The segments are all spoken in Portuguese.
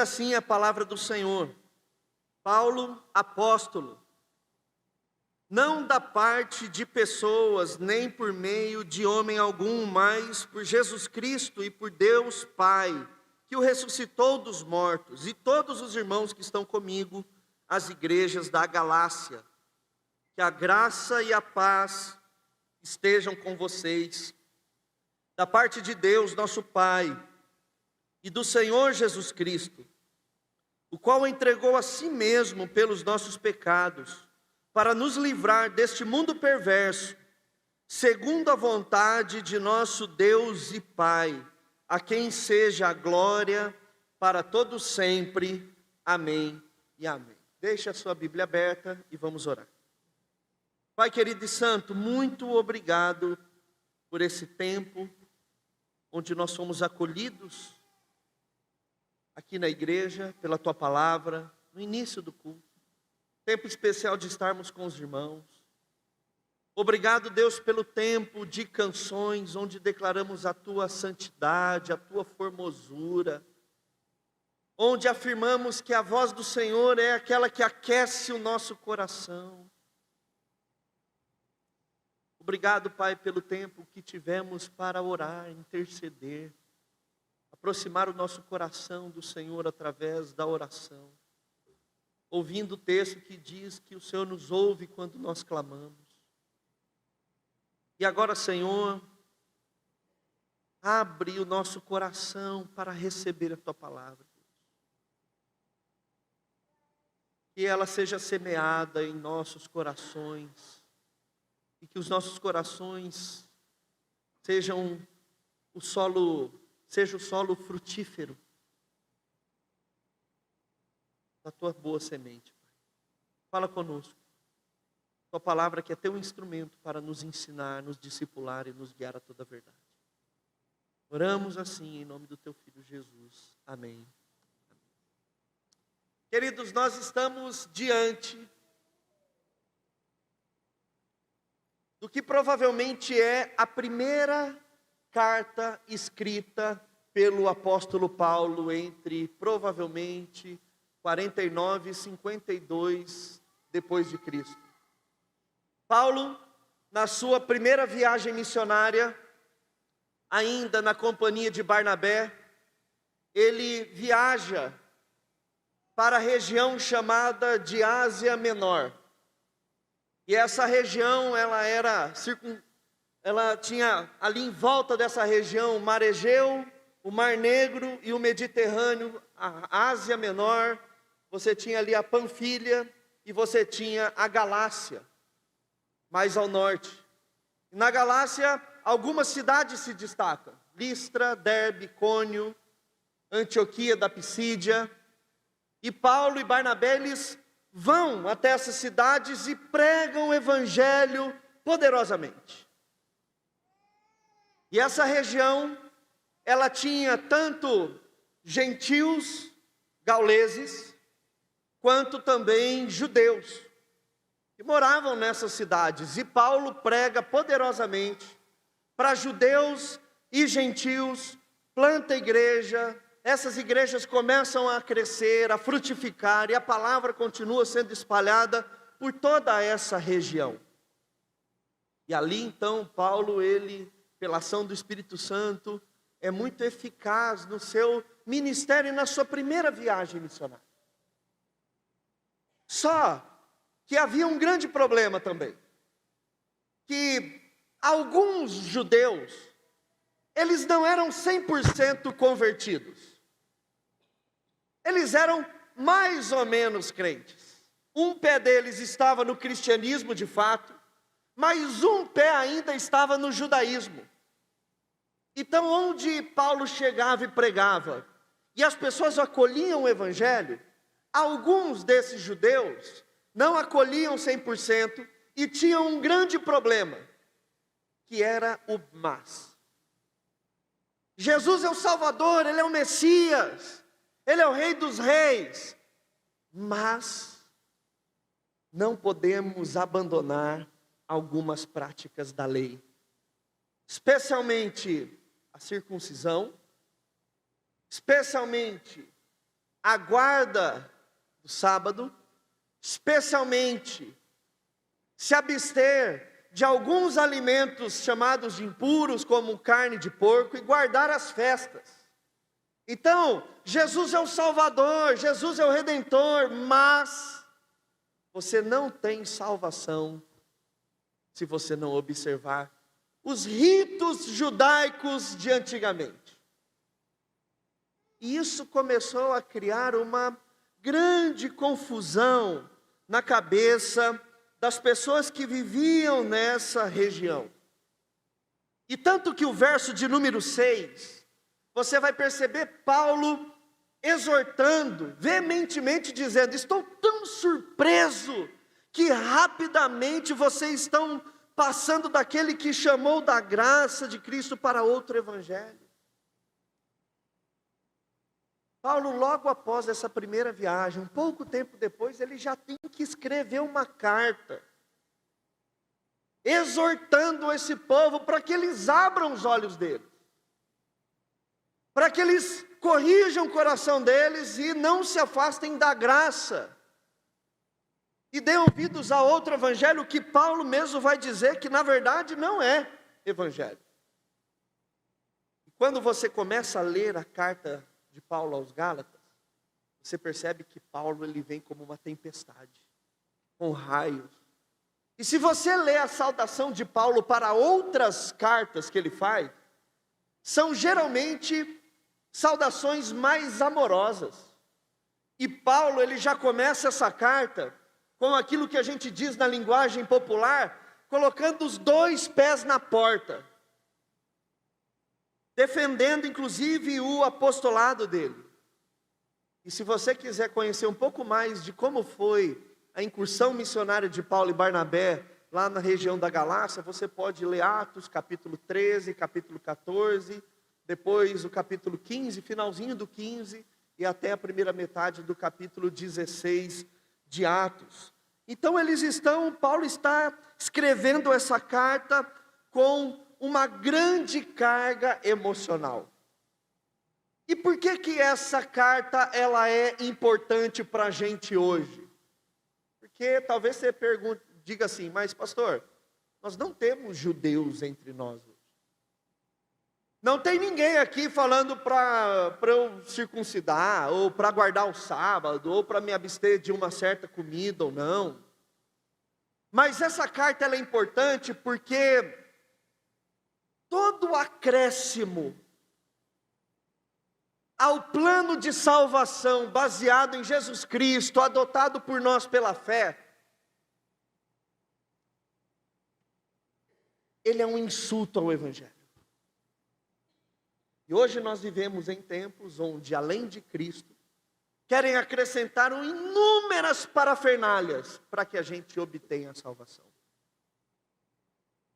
assim a palavra do Senhor: Paulo, apóstolo, não da parte de pessoas, nem por meio de homem algum, mas por Jesus Cristo e por Deus Pai, que o ressuscitou dos mortos, e todos os irmãos que estão comigo, as igrejas da Galácia. Que a graça e a paz estejam com vocês, da parte de Deus, nosso Pai, e do Senhor Jesus Cristo, o qual entregou a si mesmo pelos nossos pecados, para nos livrar deste mundo perverso, segundo a vontade de nosso Deus e Pai, a quem seja a glória para todos sempre. Amém e amém. Deixe a sua Bíblia aberta e vamos orar. Pai querido e santo, muito obrigado por esse tempo onde nós fomos acolhidos aqui na igreja, pela tua palavra, no início do culto. Tempo especial de estarmos com os irmãos. Obrigado, Deus, pelo tempo de canções, onde declaramos a tua santidade, a tua formosura, onde afirmamos que a voz do Senhor é aquela que aquece o nosso coração. Obrigado, Pai, pelo tempo que tivemos para orar, interceder, aproximar o nosso coração do Senhor através da oração, ouvindo o texto que diz que o Senhor nos ouve quando nós clamamos. E agora, Senhor, abre o nosso coração para receber a tua palavra. Que ela seja semeada em nossos corações, e que os nossos corações sejam seja o solo frutífero da tua boa semente, Pai. Fala conosco. Tua palavra que é teu instrumento para nos ensinar, nos discipular e nos guiar a toda a verdade. Oramos assim em nome do teu Filho Jesus. Amém. Queridos, nós estamos diante do que provavelmente é a primeira carta escrita pelo apóstolo Paulo entre provavelmente 49 e 52 depois de Cristo. Paulo, na sua primeira viagem missionária, ainda na companhia de Barnabé, ele viaja para a região chamada de Ásia Menor. E essa região, ela tinha ali em volta dessa região o Mar Egeu, o Mar Negro e o Mediterrâneo, a Ásia Menor. Você tinha ali a Panfilha e você tinha a Galácia, mais ao norte. Na Galácia, algumas cidades se destacam: Listra, Derbe, Cônio, Antioquia da Pisídia. E Paulo e Barnabé, eles vão até essas cidades e pregam o evangelho poderosamente. E essa região, ela tinha tanto gentios, gauleses, quanto também judeus, que moravam nessas cidades. E Paulo prega poderosamente para judeus e gentios, planta igreja. Essas igrejas começam a crescer, a frutificar, e a palavra continua sendo espalhada por toda essa região. E ali então Paulo, ele, pela ação do Espírito Santo, é muito eficaz no seu ministério e na sua primeira viagem missionária. Só que havia um grande problema também, que alguns judeus, eles não eram 100% convertidos. Eles eram mais ou menos crentes. Um pé deles estava no cristianismo de fato, mas um pé ainda estava no judaísmo. Então, onde Paulo chegava e pregava, e as pessoas acolhiam o evangelho, alguns desses judeus não acolhiam 100% e tinham um grande problema, que era o mas. Jesus é o Salvador, Ele é o Messias, Ele é o Rei dos Reis, mas não podemos abandonar algumas práticas da lei, especialmente a circuncisão, especialmente a guarda do sábado, especialmente se abster de alguns alimentos chamados de impuros, como carne de porco, e guardar as festas. Então, Jesus é o Salvador, Jesus é o Redentor, mas você não tem salvação se você não observar os ritos judaicos de antigamente. E isso começou a criar uma grande confusão na cabeça das pessoas que viviam nessa região. E tanto que o verso de número 6, você vai perceber Paulo exortando, veementemente dizendo: estou tão surpreso que rapidamente vocês estão passando daquele que chamou da graça de Cristo para outro evangelho. Paulo, logo após essa primeira viagem, um pouco tempo depois, ele já tem que escrever uma carta, exortando esse povo para que eles abram os olhos deles, para que eles corrijam o coração deles e não se afastem da graça, e dêem ouvidos a outro evangelho, que Paulo mesmo vai dizer que na verdade não é evangelho. E quando você começa a ler a carta de Paulo aos Gálatas, você percebe que Paulo ele vem como uma tempestade, com raios. E se você lê a saudação de Paulo para outras cartas que ele faz, são geralmente saudações mais amorosas. E Paulo ele já começa essa carta com aquilo que a gente diz na linguagem popular, colocando os dois pés na porta, defendendo inclusive o apostolado dele. E se você quiser conhecer um pouco mais de como foi a incursão missionária de Paulo e Barnabé lá na região da Galácia, você pode ler Atos, capítulo 13, capítulo 14, depois o capítulo 15, finalzinho do 15, e até a primeira metade do capítulo 16 de Atos. Então Paulo está escrevendo essa carta com uma grande carga emocional. E por que essa carta ela é importante para a gente hoje? Porque talvez você diga assim: mas pastor, nós não temos judeus entre nós hoje. Não tem ninguém aqui falando para eu circuncidar, ou para guardar o sábado, ou para me abster de uma certa comida ou não. Mas essa carta ela é importante porque todo acréscimo ao plano de salvação baseado em Jesus Cristo, adotado por nós pela fé, ele é um insulto ao Evangelho. E hoje nós vivemos em tempos onde, além de Cristo, querem acrescentar inúmeras parafernálias para que a gente obtenha a salvação.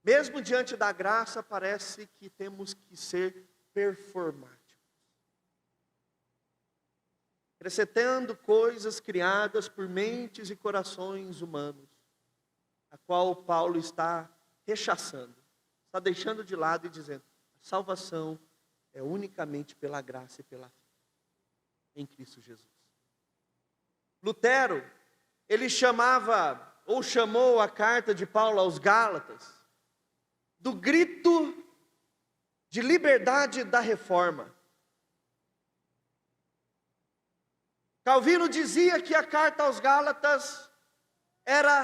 Mesmo diante da graça, parece que temos que ser performáticos, acrescentando coisas criadas por mentes e corações humanos, a qual Paulo está rechaçando, está deixando de lado e dizendo: a salvação é unicamente pela graça e pela fé em Cristo Jesus. Lutero, ele chamou a carta de Paulo aos Gálatas do grito de liberdade da reforma. Calvino dizia que a carta aos Gálatas era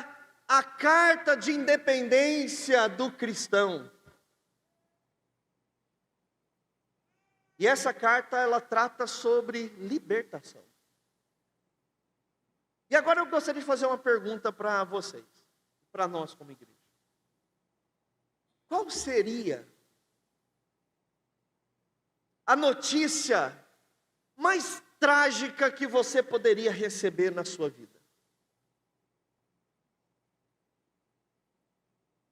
a carta de independência do cristão. E essa carta, ela trata sobre libertação. E agora eu gostaria de fazer uma pergunta para vocês, para nós como igreja. Qual seria a notícia mais trágica que você poderia receber na sua vida?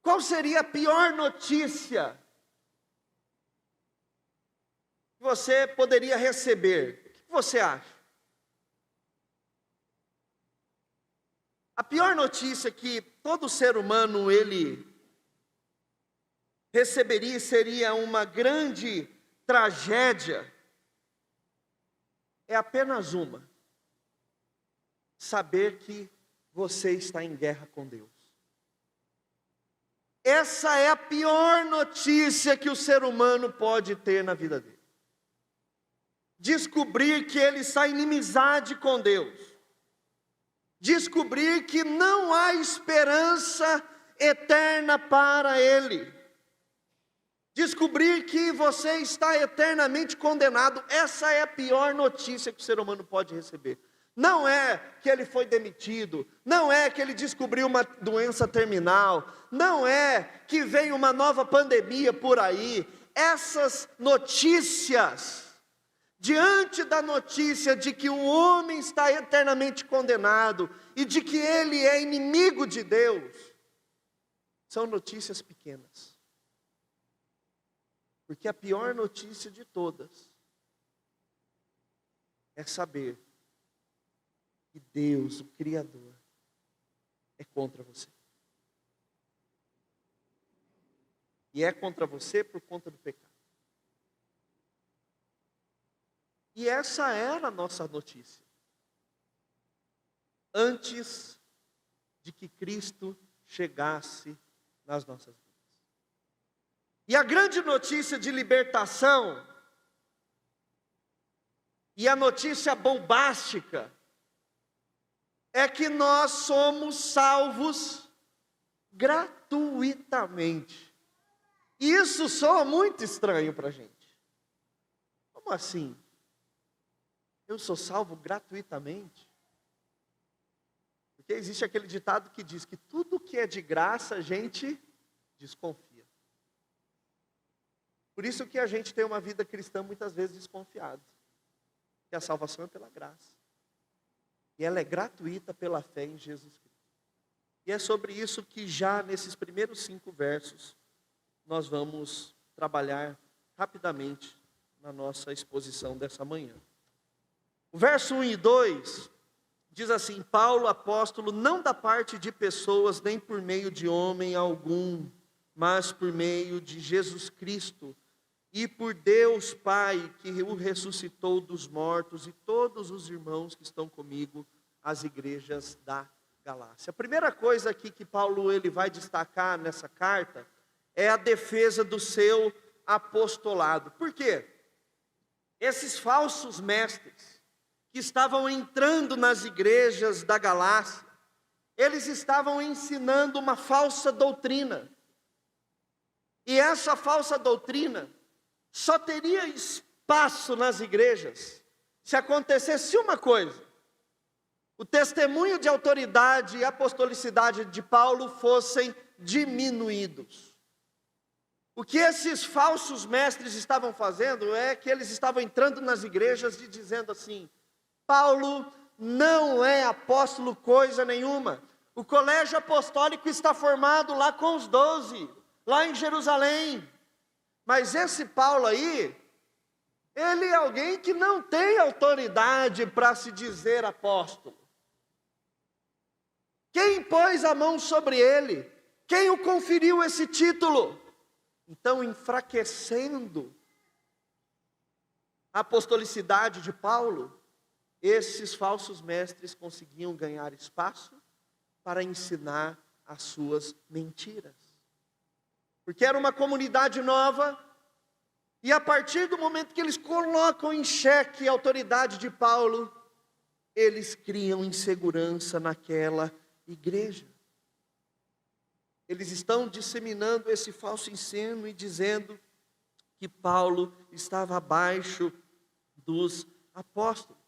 Qual seria a pior notícia que você poderia receber? O que você acha? A pior notícia que todo ser humano ele receberia seria uma grande tragédia. É apenas uma: saber que você está em guerra com Deus. Essa é a pior notícia que o ser humano pode ter na vida dele. Descobrir que ele está em inimizade com Deus. Descobrir que não há esperança eterna para ele. Descobrir que você está eternamente condenado. Essa é a pior notícia que o ser humano pode receber. Não é que ele foi demitido, não é que ele descobriu uma doença terminal, não é que vem uma nova pandemia por aí. Essas notícias, diante da notícia de que o homem está eternamente condenado e de que ele é inimigo de Deus, são notícias pequenas. Porque a pior notícia de todas é saber que Deus, o Criador, é contra você. E é contra você por conta do pecado. E essa era a nossa notícia. Antes de que Cristo chegasse nas nossas vidas. E a grande notícia de libertação, e a notícia bombástica, é que nós somos salvos gratuitamente. E isso soa muito estranho para a gente. Como assim? Eu sou salvo gratuitamente? Porque existe aquele ditado que diz que tudo que é de graça a gente desconfia. Por isso que a gente tem uma vida cristã muitas vezes desconfiada. Que a salvação é pela graça. E ela é gratuita pela fé em Jesus Cristo. E é sobre isso que já nesses primeiros 5 versos, nós vamos trabalhar rapidamente na nossa exposição dessa manhã. O verso 1 e 2 diz assim: Paulo, apóstolo, não da parte de pessoas, nem por meio de homem algum, mas por meio de Jesus Cristo, e por Deus Pai, que o ressuscitou dos mortos, e todos os irmãos que estão comigo, as igrejas da Galácia. A primeira coisa aqui que Paulo ele vai destacar nessa carta é a defesa do seu apostolado. Por quê? Esses falsos mestres que estavam entrando nas igrejas da Galácia, eles estavam ensinando uma falsa doutrina. E essa falsa doutrina só teria espaço nas igrejas se acontecesse uma coisa: o testemunho de autoridade e apostolicidade de Paulo fossem diminuídos. O que esses falsos mestres estavam fazendo é que eles estavam entrando nas igrejas e dizendo assim: Paulo não é apóstolo coisa nenhuma. O colégio apostólico está formado lá com os 12, lá em Jerusalém. Mas esse Paulo aí, ele é alguém que não tem autoridade para se dizer apóstolo. Quem pôs a mão sobre ele? Quem o conferiu esse título? Então, enfraquecendo a apostolicidade de Paulo, esses falsos mestres conseguiam ganhar espaço para ensinar as suas mentiras. Porque era uma comunidade nova, e a partir do momento que eles colocam em xeque a autoridade de Paulo, eles criam insegurança naquela igreja. Eles estão disseminando esse falso ensino e dizendo que Paulo estava abaixo dos apóstolos.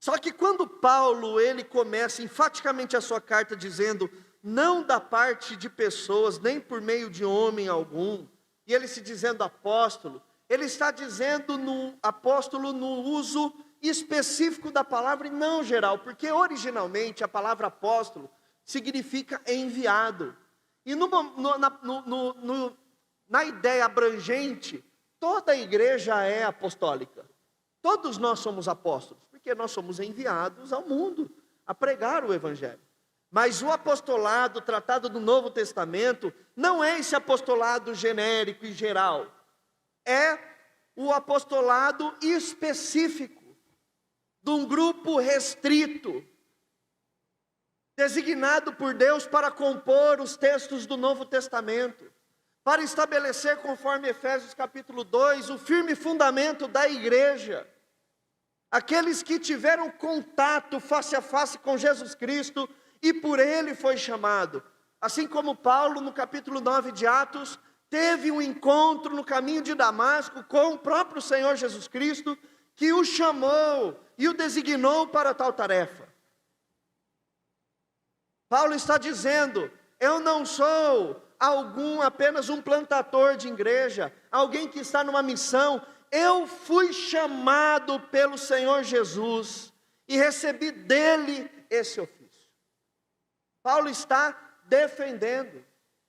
Só que quando Paulo ele começa enfaticamente a sua carta dizendo: não da parte de pessoas, nem por meio de homem algum, e ele se dizendo apóstolo, ele está dizendo no apóstolo no uso específico da palavra e não geral, porque originalmente a palavra apóstolo significa enviado. E na ideia abrangente, toda a igreja é apostólica. Todos nós somos apóstolos, porque nós somos enviados ao mundo a pregar o evangelho. Mas o apostolado tratado no Novo Testamento não é esse apostolado genérico e geral. É o apostolado específico de um grupo restrito, designado por Deus para compor os textos do Novo Testamento, para estabelecer, conforme Efésios capítulo 2, o firme fundamento da igreja. Aqueles que tiveram contato face a face com Jesus Cristo e por Ele foi chamado. Assim como Paulo, no capítulo 9 de Atos, teve um encontro no caminho de Damasco com o próprio Senhor Jesus Cristo, que o chamou e o designou para tal tarefa. Paulo está dizendo: eu não sou apenas um plantador de igreja, alguém que está numa missão. Eu fui chamado pelo Senhor Jesus e recebi dele esse ofício. Paulo está defendendo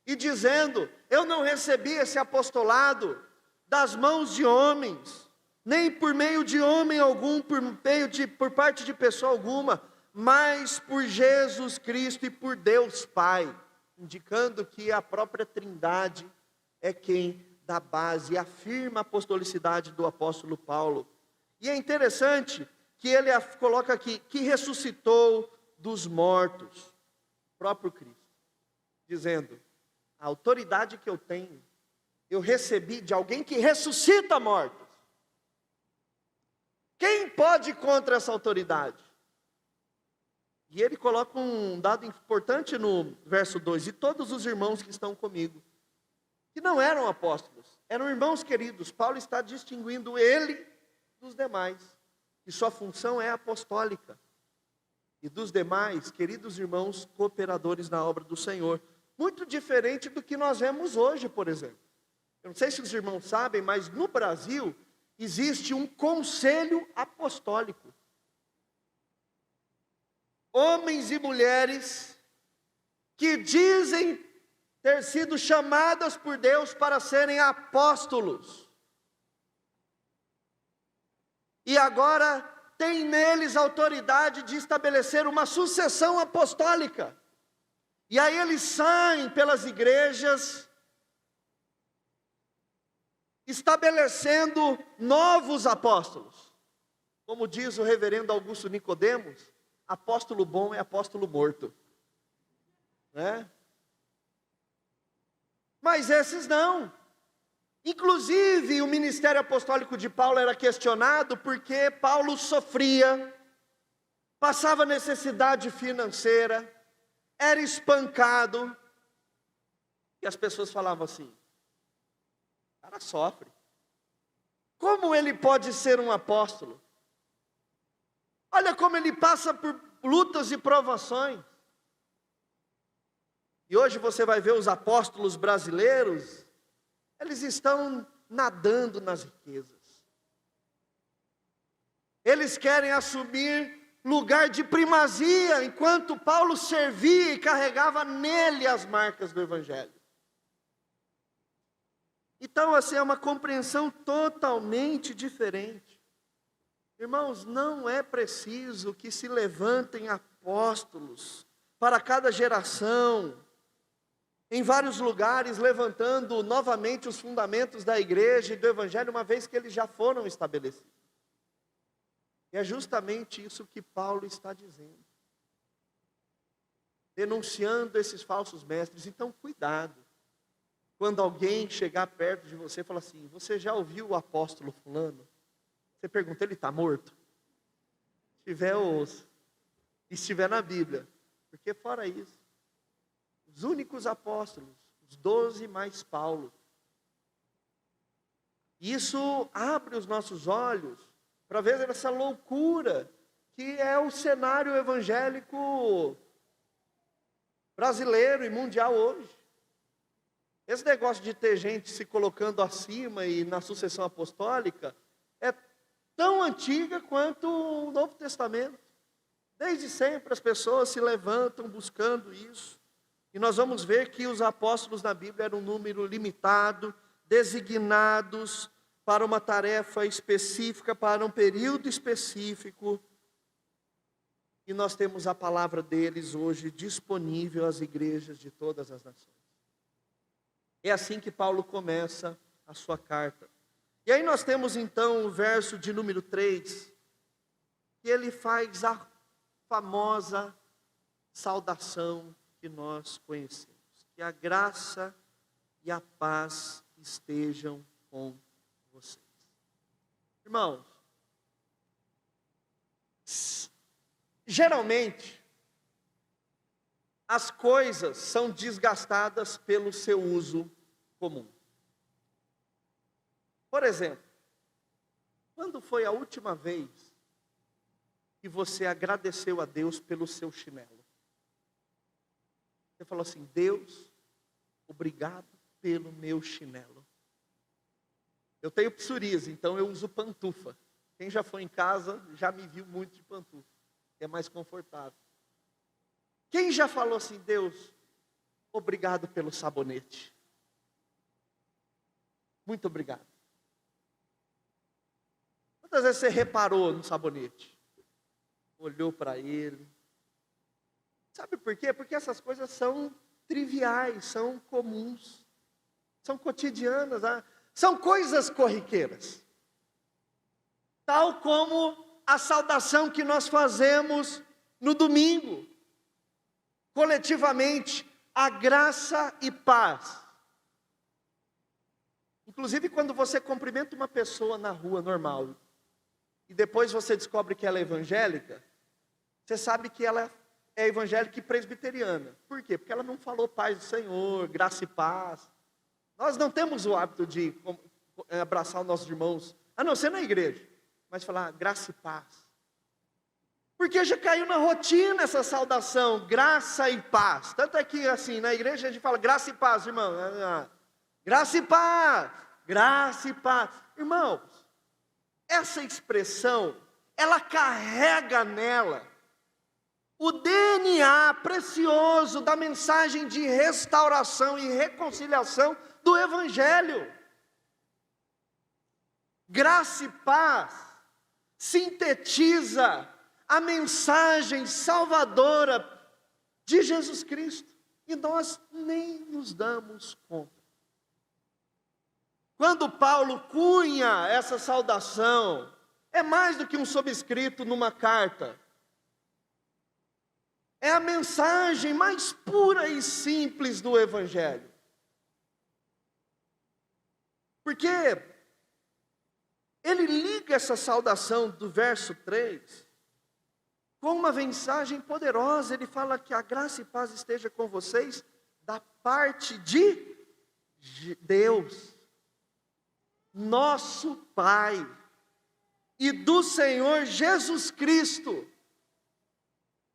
e dizendo: eu não recebi esse apostolado das mãos de homens, nem por meio de homem algum, por parte de pessoa alguma, mas por Jesus Cristo e por Deus Pai, indicando que a própria Trindade é quem dá base e afirma a apostolicidade do apóstolo Paulo. E é interessante que ele coloca aqui, que ressuscitou dos mortos, o próprio Cristo, dizendo: a autoridade que eu tenho, eu recebi de alguém que ressuscita mortos. Quem pode ir contra essa autoridade? E ele coloca um dado importante no verso 2: e todos os irmãos que estão comigo, que não eram apóstolos, eram irmãos queridos. Paulo está distinguindo ele dos demais, que sua função é apostólica. E dos demais, queridos irmãos, cooperadores na obra do Senhor. Muito diferente do que nós vemos hoje, por exemplo. Eu não sei se os irmãos sabem, mas no Brasil existe um conselho apostólico. Homens e mulheres que dizem ter sido chamadas por Deus para serem apóstolos. E agora tem neles autoridade de estabelecer uma sucessão apostólica. E aí eles saem pelas igrejas, estabelecendo novos apóstolos. Como diz o reverendo Augusto Nicodemos, apóstolo bom é apóstolo morto, né? Mas esses não. Inclusive o ministério apostólico de Paulo era questionado porque Paulo sofria, passava necessidade financeira, era espancado, e as pessoas falavam assim: o cara sofre, como ele pode ser um apóstolo? Olha como ele passa por lutas e provações. E hoje você vai ver os apóstolos brasileiros, eles estão nadando nas riquezas. Eles querem assumir lugar de primazia, enquanto Paulo servia e carregava nele as marcas do Evangelho. Então, assim, é uma compreensão totalmente diferente. Irmãos, não é preciso que se levantem apóstolos para cada geração, em vários lugares, levantando novamente os fundamentos da igreja e do Evangelho, uma vez que eles já foram estabelecidos. E é justamente isso que Paulo está dizendo, denunciando esses falsos mestres. Então, cuidado, quando alguém chegar perto de você e falar assim: você já ouviu o apóstolo fulano? Você pergunta: ele está morto? Se tiver, ouça. E estiver na Bíblia, porque fora isso, os únicos apóstolos, os 12 mais Paulo. Isso abre os nossos olhos para ver essa loucura que é o cenário evangélico brasileiro e mundial hoje. Esse negócio de ter gente se colocando acima e na sucessão apostólica é tão antiga quanto o Novo Testamento. Desde sempre as pessoas se levantam buscando isso. E nós vamos ver que os apóstolos na Bíblia eram um número limitado, designados para uma tarefa específica, para um período específico. E nós temos a palavra deles hoje disponível às igrejas de todas as nações. É assim que Paulo começa a sua carta. E aí nós temos então o verso de número 3, que ele faz a famosa saudação que nós conhecemos. Que a graça e a paz estejam com vocês. Irmãos, geralmente, as coisas são desgastadas pelo seu uso comum. Por exemplo, quando foi a última vez que você agradeceu a Deus pelo seu chinelo? Você falou assim: Deus, obrigado pelo meu chinelo. Eu tenho psoríase, então eu uso pantufa. Quem já foi em casa já me viu muito de pantufa, é mais confortável. Quem já falou assim: Deus, obrigado pelo sabonete. Muito obrigado. Quantas vezes você reparou no sabonete? Olhou para ele. Sabe por quê? Porque essas coisas são triviais, são comuns, são cotidianas, são coisas corriqueiras. Tal como a saudação que nós fazemos no domingo, coletivamente, a graça e paz. Inclusive quando você cumprimenta uma pessoa na rua normal, e depois você descobre que ela é evangélica, você sabe que ela é evangélica e presbiteriana. Por quê? Porque ela não falou paz do Senhor, graça e paz. Nós não temos o hábito de abraçar os nossos irmãos, a não ser na igreja, mas falar graça e paz. Porque já caiu na rotina essa saudação, graça e paz. Tanto é que assim, na igreja a gente fala graça e paz, irmão. Graça e paz, graça e paz. Irmãos, essa expressão, ela carrega nela o DNA precioso da mensagem de restauração e reconciliação do Evangelho. Graça e paz sintetiza a mensagem salvadora de Jesus Cristo. E nós nem nos damos conta. Quando Paulo cunha essa saudação, é mais do que um sobrescrito numa carta. É a mensagem mais pura e simples do Evangelho. Porque ele liga essa saudação do verso 3 com uma mensagem poderosa. Ele fala que a graça e paz esteja com vocês da parte de Deus, nosso Pai, e do Senhor Jesus Cristo,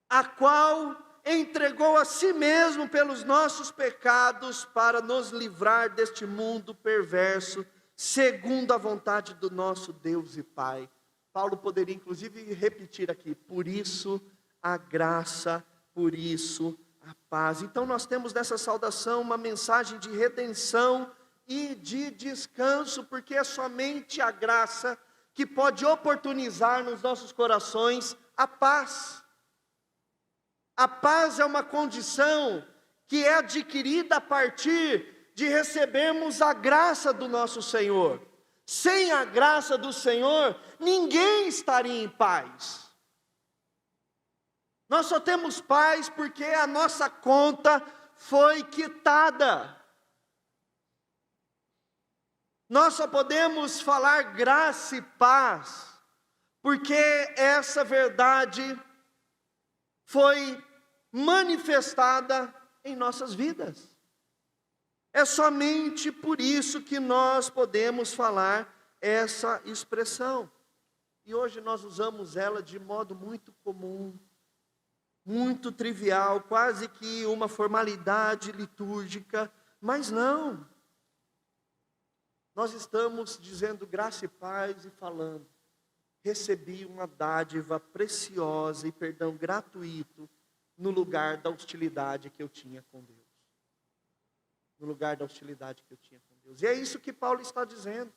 a qual entregou a si mesmo pelos nossos pecados para nos livrar deste mundo perverso, segundo a vontade do nosso Deus e Pai. Paulo poderia inclusive repetir aqui: por isso a graça, por isso a paz. Então nós temos nessa saudação uma mensagem de redenção e de descanso, porque é somente a graça que pode oportunizar nos nossos corações a paz. A paz é uma condição que é adquirida a partir de recebermos a graça do nosso Senhor. Sem a graça do Senhor, ninguém estaria em paz. Nós só temos paz porque a nossa conta foi quitada. Nós só podemos falar graça e paz porque essa verdade foi manifestada em nossas vidas. É somente por isso que nós podemos falar essa expressão. E hoje nós usamos ela de modo muito comum, muito trivial, quase que uma formalidade litúrgica, mas não. Nós estamos dizendo graça e paz e falando: recebi uma dádiva preciosa e perdão gratuito no lugar da hostilidade que eu tinha com Deus. No lugar da hostilidade que eu tinha com Deus. E é isso que Paulo está dizendo.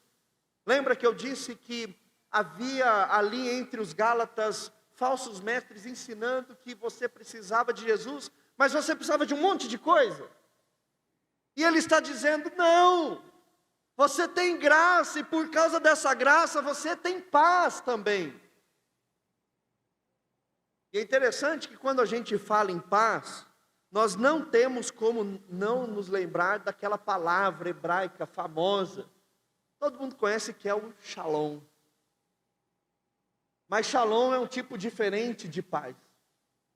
Lembra que eu disse que havia ali entre os Gálatas falsos mestres ensinando que você precisava de Jesus, mas você precisava de um monte de coisa? E ele está dizendo: não, você tem graça, e por causa dessa graça você tem paz também. E é interessante que quando a gente fala em paz, nós não temos como não nos lembrar daquela palavra hebraica famosa. Todo mundo conhece, que é o shalom. Mas shalom é um tipo diferente de paz.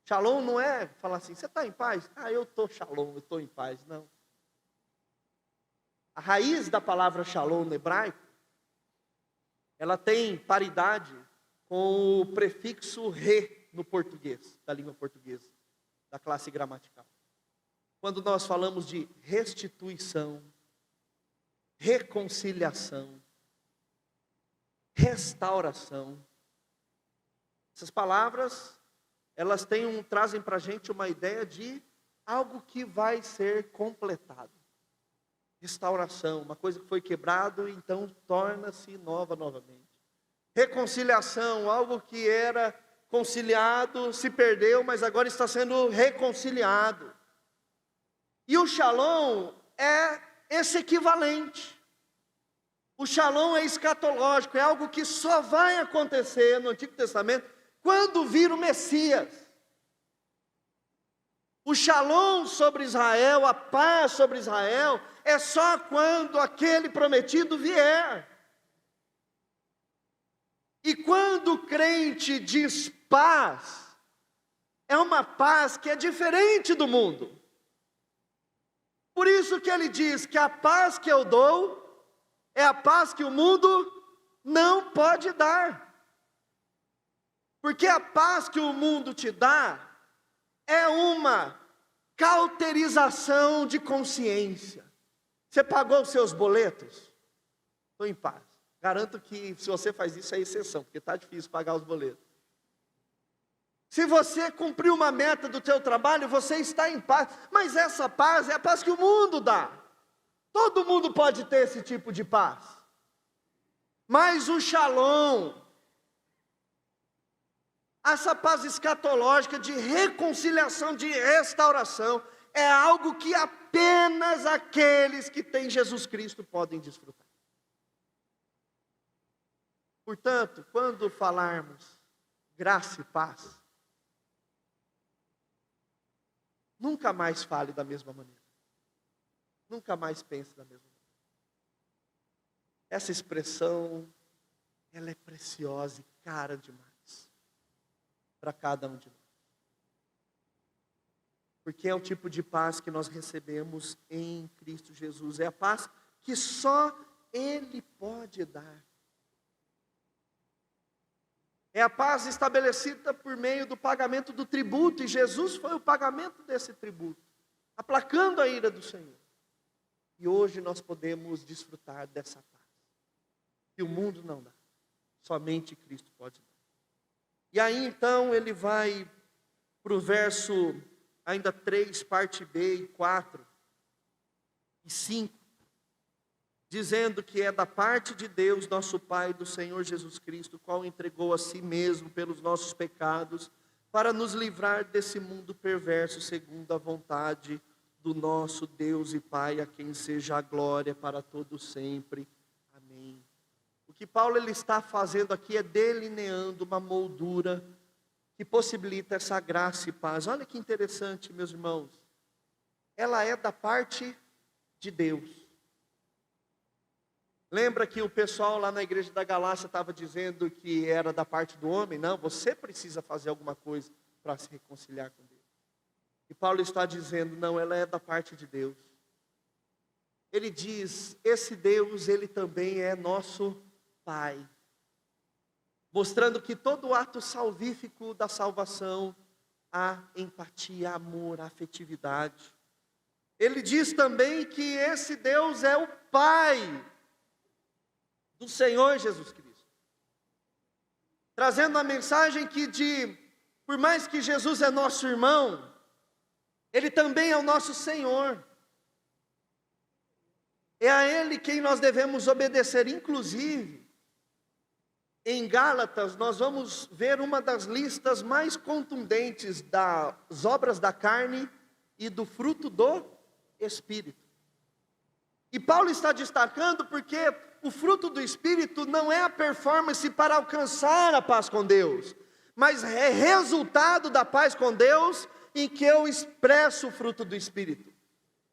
Shalom não é falar assim, você está em paz? Ah, eu estou shalom, eu estou em paz. Não. A raiz da palavra shalom no hebraico, ela tem paridade com o prefixo re no português, da língua portuguesa, da classe gramatical. Quando nós falamos de restituição, reconciliação, restauração, essas palavras, elas trazem para a gente uma ideia de algo que vai ser completado. Restauração, uma coisa que foi quebrado, então torna-se nova novamente. Reconciliação, algo que era conciliado, se perdeu, mas agora está sendo reconciliado. E o shalom é esse equivalente. O shalom é escatológico, é algo que só vai acontecer no Antigo Testamento quando vir o Messias. O shalom sobre Israel, a paz sobre Israel, é só quando aquele prometido vier. E quando o crente diz paz, é uma paz que é diferente do mundo. Por isso que ele diz que a paz que eu dou é a paz que o mundo não pode dar. Porque a paz que o mundo te dá é uma cauterização de consciência. Você pagou os seus boletos? Estou em paz. Garanto que se você faz isso é exceção, porque está difícil pagar os boletos. Se você cumpriu uma meta do seu trabalho, você está em paz. Mas essa paz é a paz que o mundo dá. Todo mundo pode ter esse tipo de paz. Mas o shalom, essa paz escatológica de reconciliação, de restauração, é algo que apenas aqueles que têm Jesus Cristo podem desfrutar. Portanto, quando falarmos graça e paz, nunca mais fale da mesma maneira. Nunca mais pense da mesma maneira. Essa expressão, ela é preciosa e cara demais para cada um de nós. Porque é o tipo de paz que nós recebemos em Cristo Jesus. É a paz que só Ele pode dar. É a paz estabelecida por meio do pagamento do tributo. E Jesus foi o pagamento desse tributo, aplacando a ira do Senhor. E hoje nós podemos desfrutar dessa paz, que o mundo não dá. Somente Cristo pode dar. E aí então ele vai para o verso ainda 3, parte B e 4 e 5, dizendo que é da parte de Deus, nosso Pai, do Senhor Jesus Cristo, o qual entregou a si mesmo pelos nossos pecados, para nos livrar desse mundo perverso, segundo a vontade do nosso Deus e Pai, a quem seja a glória para todo sempre. Amém. O que Paulo ele está fazendo aqui é delineando uma moldura que possibilita essa graça e paz. Olha que interessante, meus irmãos. Ela é da parte de Deus. Lembra que o pessoal lá na igreja da Galácia estava dizendo que era da parte do homem? Não, você precisa fazer alguma coisa para se reconciliar com Deus. E Paulo está dizendo, não, ela é da parte de Deus. Ele diz, esse Deus, ele também é nosso Pai. Mostrando que todo ato salvífico da salvação há empatia, amor, afetividade. Ele diz também que esse Deus é o Pai do Senhor Jesus Cristo. Trazendo a mensagem que por mais que Jesus é nosso irmão, Ele também é o nosso Senhor. É a Ele quem nós devemos obedecer. Inclusive, em Gálatas, nós vamos ver uma das listas mais contundentes das obras da carne e do fruto do Espírito. E Paulo está destacando porque o fruto do Espírito não é a performance para alcançar a paz com Deus, mas é resultado da paz com Deus em que eu expresso o fruto do Espírito.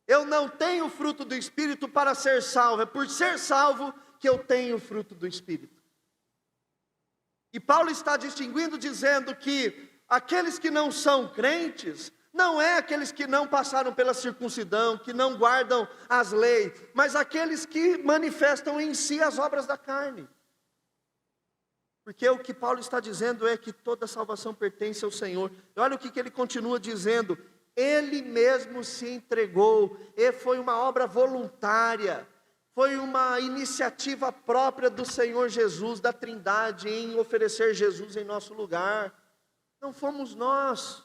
Eu não tenho o fruto do Espírito para ser salvo, é por ser salvo que eu tenho o fruto do Espírito. E Paulo está distinguindo, dizendo que aqueles que não são crentes, não é aqueles que não passaram pela circuncisão, que não guardam as leis, mas aqueles que manifestam em si as obras da carne. Porque o que Paulo está dizendo é que toda salvação pertence ao Senhor. E olha o que ele continua dizendo: Ele mesmo se entregou, e foi uma obra voluntária, foi uma iniciativa própria do Senhor Jesus, da Trindade, em oferecer Jesus em nosso lugar. Não fomos nós.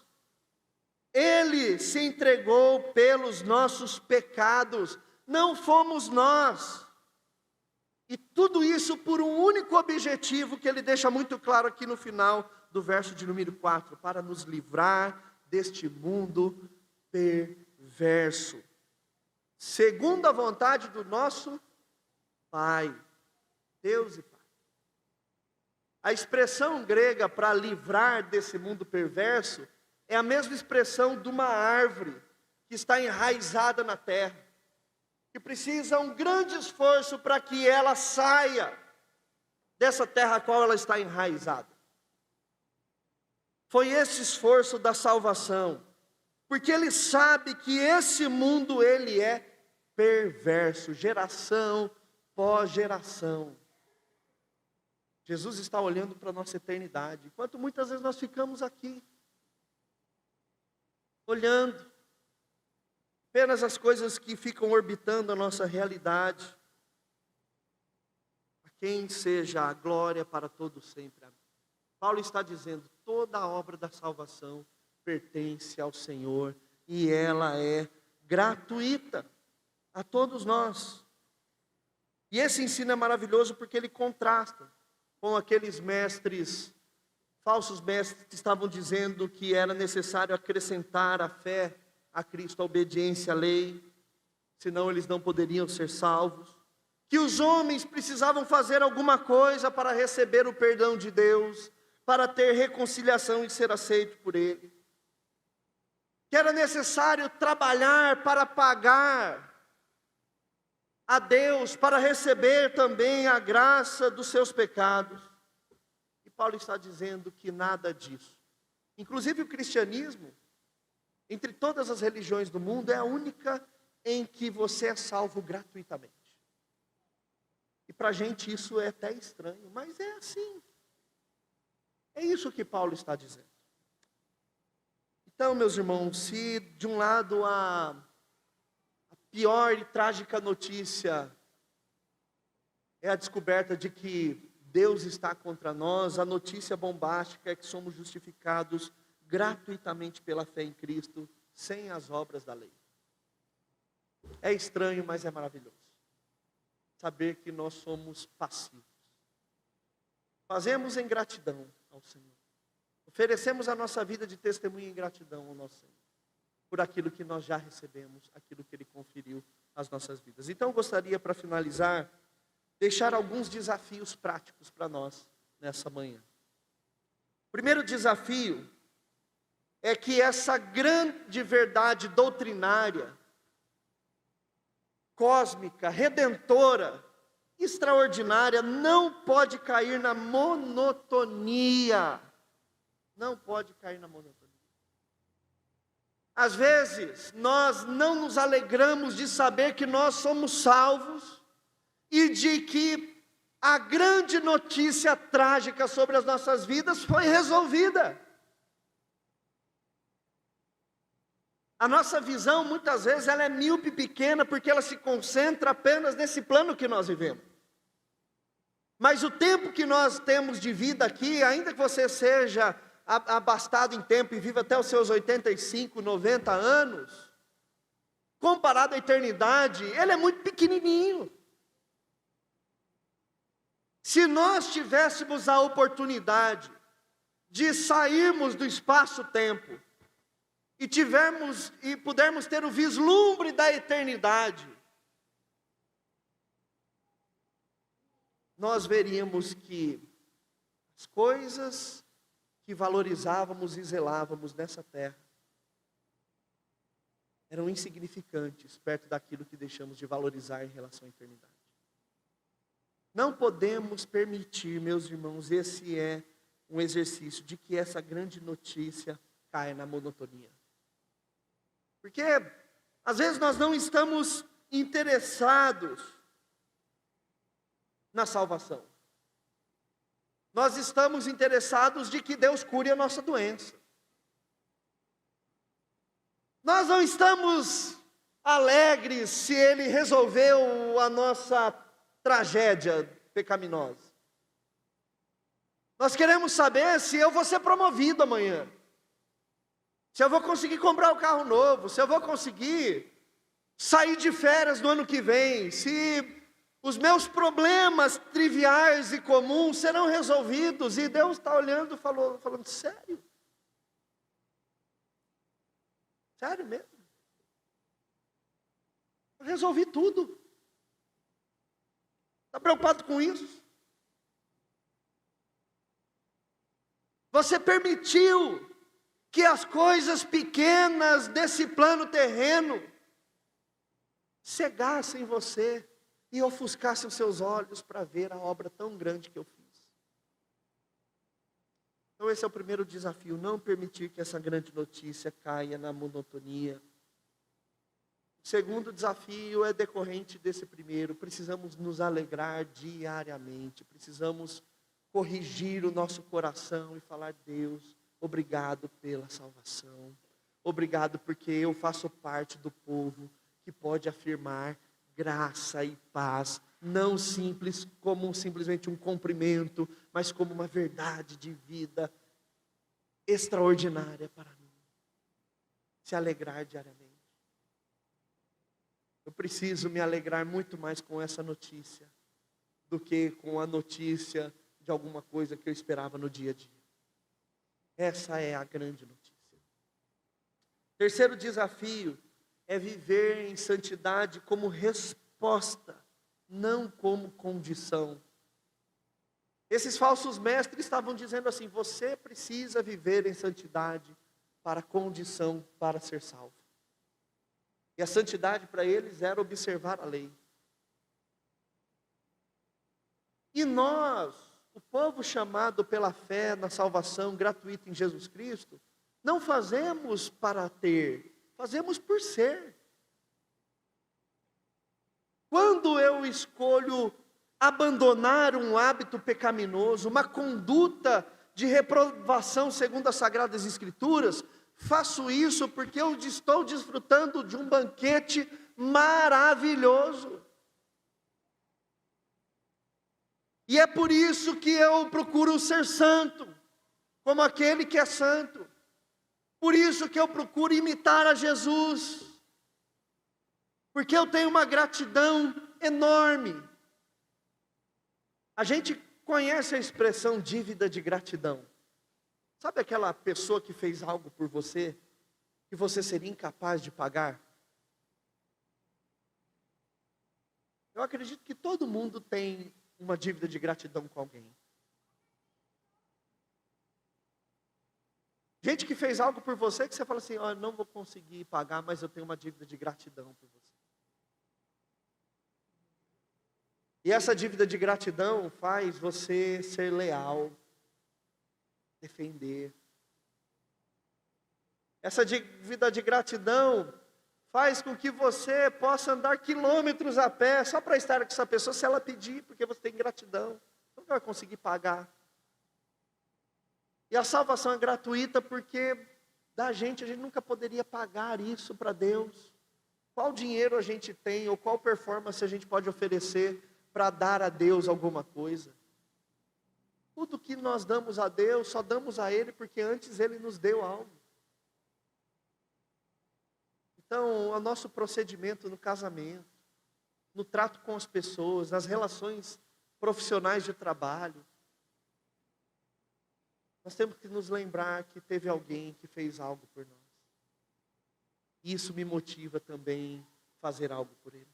Ele se entregou pelos nossos pecados, não fomos nós. E tudo isso por um único objetivo, que ele deixa muito claro aqui no final do verso de número 4, para nos livrar deste mundo perverso, segundo a vontade do nosso Pai, Deus e Pai. A expressão grega para livrar desse mundo perverso é a mesma expressão de uma árvore que está enraizada na terra, que precisa um grande esforço para que ela saia dessa terra a qual ela está enraizada. Foi esse esforço da salvação, porque ele sabe que esse mundo ele é perverso, geração pós geração. Jesus está olhando para a nossa eternidade, enquanto muitas vezes nós ficamos aqui, olhando apenas as coisas que ficam orbitando a nossa realidade. A quem seja a glória para todos sempre. Amém. Paulo está dizendo, toda a obra da salvação pertence ao Senhor, e ela é gratuita a todos nós. E esse ensino é maravilhoso porque ele contrasta com aqueles mestres, falsos mestres, que estavam dizendo que era necessário acrescentar a fé a Cristo, a obediência à lei, senão eles não poderiam ser salvos, que os homens precisavam fazer alguma coisa para receber o perdão de Deus, para ter reconciliação e ser aceito por Ele, que era necessário trabalhar para pagar a Deus, para receber também a graça dos seus pecados. E Paulo está dizendo que nada disso. Inclusive o cristianismo, entre todas as religiões do mundo, é a única em que você é salvo gratuitamente. E para a gente isso é até estranho, mas é assim. É isso que Paulo está dizendo. Então, meus irmãos, se de um lado a pior e trágica notícia é a descoberta de que Deus está contra nós, a notícia bombástica é que somos justificados gratuitamente pela fé em Cristo, sem as obras da lei. É estranho, mas é maravilhoso saber que nós somos passivos. Fazemos em gratidão ao Senhor. Oferecemos a nossa vida de testemunho em gratidão ao nosso Senhor, por aquilo que nós já recebemos, aquilo que Ele conferiu às nossas vidas. Então eu gostaria, para finalizar, deixar alguns desafios práticos para nós nessa manhã. O primeiro desafio é que essa grande verdade doutrinária, cósmica, redentora, extraordinária, não pode cair na monotonia. Não pode cair na monotonia. Às vezes, nós não nos alegramos de saber que nós somos salvos e de que a grande notícia trágica sobre as nossas vidas foi resolvida. A nossa visão, muitas vezes, ela é míope e pequena, porque ela se concentra apenas nesse plano que nós vivemos. Mas o tempo que nós temos de vida aqui, ainda que você seja abastado em tempo e viva até os seus 85, 90 anos, comparado à eternidade, ele é muito pequenininho. Se nós tivéssemos a oportunidade de sairmos do espaço-tempo e pudermos ter o vislumbre da eternidade, nós veríamos que as coisas que valorizávamos e zelávamos nessa terra eram insignificantes perto daquilo que deixamos de valorizar em relação à eternidade. Não podemos permitir, meus irmãos, esse é um exercício de que essa grande notícia caia na monotonia. Porque às vezes nós não estamos interessados na salvação. Nós estamos interessados de que Deus cure a nossa doença. Nós não estamos alegres se Ele resolveu a nossa tragédia pecaminosa. Nós queremos saber se eu vou ser promovido amanhã. Se eu vou conseguir comprar um carro novo. Se eu vou conseguir sair de férias no ano que vem. Se os meus problemas triviais e comuns serão resolvidos. E Deus está olhando e falando, sério? Sério mesmo? Eu resolvi tudo. Está preocupado com isso? Você permitiu que as coisas pequenas desse plano terreno cegassem você e ofuscassem os seus olhos para ver a obra tão grande que eu fiz. Então esse é o primeiro desafio, não permitir que essa grande notícia caia na monotonia. O segundo desafio é decorrente desse primeiro, precisamos nos alegrar diariamente, precisamos corrigir o nosso coração e falar, Deus, obrigado pela salvação, obrigado porque eu faço parte do povo que pode afirmar graça e paz, não simples como simplesmente um cumprimento, mas como uma verdade de vida extraordinária para mim. Se alegrar diariamente. Eu preciso me alegrar muito mais com essa notícia do que com a notícia de alguma coisa que eu esperava no dia a dia. Essa é a grande notícia. Terceiro desafio é viver em santidade como resposta, não como condição. Esses falsos mestres estavam dizendo assim, você precisa viver em santidade para condição para ser salvo. E a santidade para eles era observar a lei. E nós, o povo chamado pela fé na salvação gratuita em Jesus Cristo, não fazemos para ter, fazemos por ser. Quando eu escolho abandonar um hábito pecaminoso, uma conduta de reprovação segundo as Sagradas Escrituras, faço isso porque eu estou desfrutando de um banquete maravilhoso. E é por isso que eu procuro ser santo, como aquele que é santo. Por isso que eu procuro imitar a Jesus. Porque eu tenho uma gratidão enorme. A gente conhece a expressão dívida de gratidão. Sabe aquela pessoa que fez algo por você, que você seria incapaz de pagar? Eu acredito que todo mundo tem uma dívida de gratidão com alguém. Gente que fez algo por você, que você fala assim, eu não vou conseguir pagar, mas eu tenho uma dívida de gratidão por você. E essa dívida de gratidão faz você ser leal, defender. Essa dívida de gratidão faz com que você possa andar quilômetros a pé, só para estar com essa pessoa, se ela pedir, porque você tem gratidão. Você não vai conseguir pagar. E a salvação é gratuita porque a gente nunca poderia pagar isso para Deus. Qual dinheiro a gente tem, ou qual performance a gente pode oferecer para dar a Deus alguma coisa? Tudo que nós damos a Deus, só damos a Ele porque antes Ele nos deu algo. Então, o nosso procedimento no casamento, no trato com as pessoas, nas relações profissionais de trabalho, nós temos que nos lembrar que teve alguém que fez algo por nós. Isso me motiva também a fazer algo por Ele.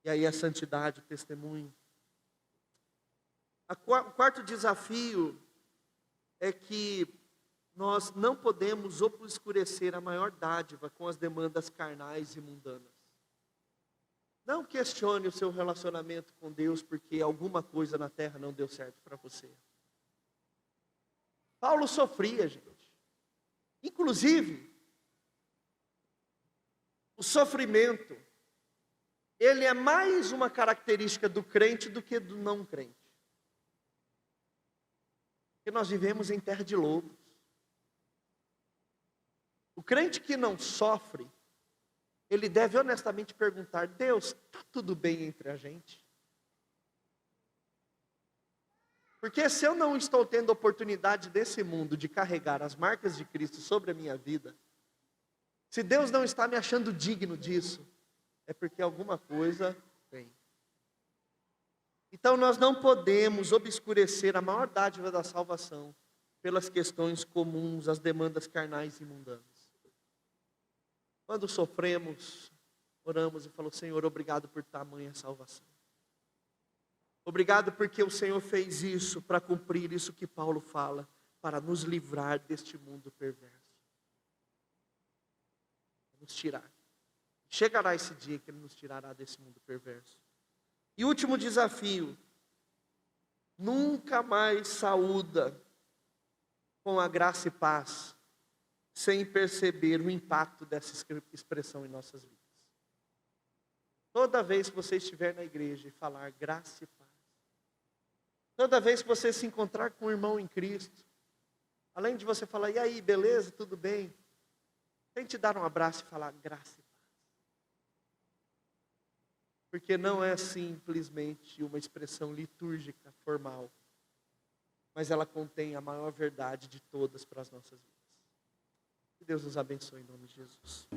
E aí a santidade, o testemunho. O quarto desafio é que nós não podemos obscurecer a maior dádiva com as demandas carnais e mundanas. Não questione o seu relacionamento com Deus porque alguma coisa na terra não deu certo para você. Paulo sofria, gente. Inclusive, o sofrimento, ele é mais uma característica do crente do que do não crente. Porque nós vivemos em terra de lobos. O crente que não sofre, ele deve honestamente perguntar: Deus, está tudo bem entre a gente? Porque se eu não estou tendo oportunidade desse mundo de carregar as marcas de Cristo sobre a minha vida, se Deus não está me achando digno disso, é porque alguma coisa tem. Então nós não podemos obscurecer a maior dádiva da salvação pelas questões comuns, as demandas carnais e mundanas. Quando sofremos, oramos e falamos: Senhor, obrigado por tamanha salvação. Obrigado porque o Senhor fez isso para cumprir isso que Paulo fala, para nos livrar deste mundo perverso. Nos tirar. Chegará esse dia que Ele nos tirará desse mundo perverso. E último desafio: nunca mais saúda com a graça e paz, sem perceber o impacto dessa expressão em nossas vidas. Toda vez que você estiver na igreja e falar graça e paz, toda vez que você se encontrar com um irmão em Cristo, além de você falar: e aí, beleza, tudo bem? Tente dar um abraço e falar graça e paz. Porque não é simplesmente uma expressão litúrgica, formal, mas ela contém a maior verdade de todas para as nossas vidas. Que Deus nos abençoe em nome de Jesus.